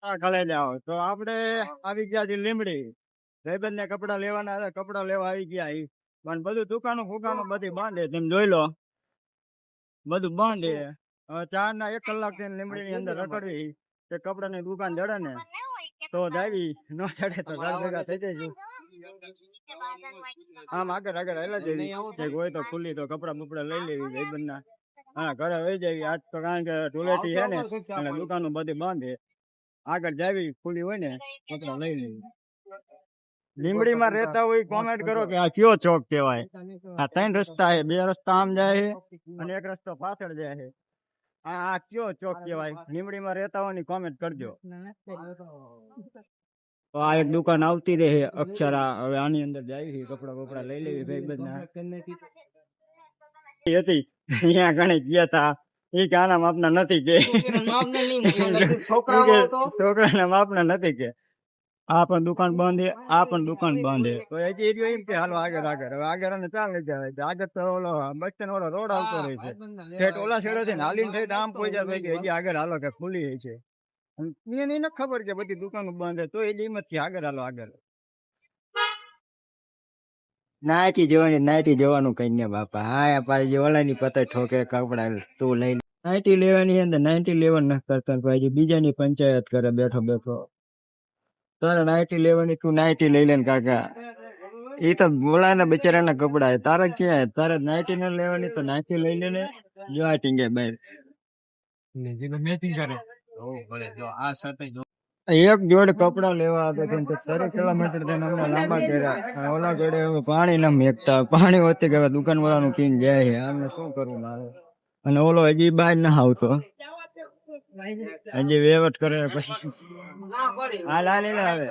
હા કલે જાઓ તો આપણે આવી ગયા છે લીમડી ભાઈબંધ ને કપડા લેવાના હતા, કપડા લેવા આવી ગયા પણ બધું દુકાનો ફુકાનો બધી બાંધે તમે જોઈ લો, બધું બાંધે. હવે 4 ના 1 કલાક થઈને લીમડી ની અંદર રખડવી તે કપડા ની દુકાન જડે ને તો જાવી, ન ચડે તો ઘર ભેગા થઈ જઈશું. આમ આગળ આગળ હેલા જેવી હોય તો ખુલ્લી તો કપડા બપડા લઈ લેવી ભાઈબંધ ના. હા ઘરે વહી જવી આજ તો, કારણ કે ધૂળેટી છે ને એટલે દુકાનો બધી બાંધે. આગળ જાવી ખુલ્લી હોય ને કપડા લઈ લેવી. લીમડી માં રહેતા હોય કોમેન્ટ કરો કે આ કયો ચોક કહેવાય. આ 3 રસ્તા છે, 2 રસ્તા આમ જાય છે અને 1 રસ્તો પાછળ જાય છે. આ કયો ચોક કહેવાય? લીમડી માં રહેતા હોય ની કોમેન્ટ કરજો. તો આ એક દુકાન આવતી રહે અક્ષરા, હવે આની અંદર જાય કપડા બપડા લઈ લેવી ભાઈબંધ હતી. અહીંયા ઘણી ગયા તા એ કે આના માપના નથી કે છોકરાના માપના નથી કે. આ પણ દુકાન બંધ, આ પણ દુકાન બંધ. તો હજી એમ કે હાલો આગળ આગળ. હવે આગળ અને ચાલ લઈ જાય આગળ તો ઓલો બસ સ્ટેન્ડ ઓલો રોડ આવતો રહે છે, ઠેઠ ઓલા છેડે છે ને હાલીને ઠેઠ આમ કોઈ જાય કે હજી આગળ હાલો કે ખુલ્લી છે. એને ન ખબર કે બધી દુકાનો બંધ તો એ હિંમત થી આગળ હાલો આગળ. નાઇટી જોવાનું કઈ ને બાપા. હા પાછી ઓલા ની પતે ઠોકે કપડા તું લઈ નાઇટી લેવાની અંદર નાઇટી લેવાનું ન કરતા ભાઈ બીજાની પંચાયત કરે બેઠો બેઠો. તારે નાઇટી લેવાની તું નાઇટી લઈ લે ને કાકા. એ તો બોલાના બિચારાના કપડા તારે ક્યાં? તારે નાઇટી ન લેવાની તો નાઇટી લઈ લે ને. જો આ ટીંગે બહાર એક જોડે કપડા લેવા હતા 30 કિલોમીટર અમને લાંબા કર્યા. ઓલા જોડે પાણી ના મેકતા પાણી હોતી કે દુકાન વાળાનું પીને જાય છે. આમને શું કરવું મારે? અને ઓલો હજી બહાર ના આવતો, હજી વેવટ કરે પછી હાલ હાલ આવે.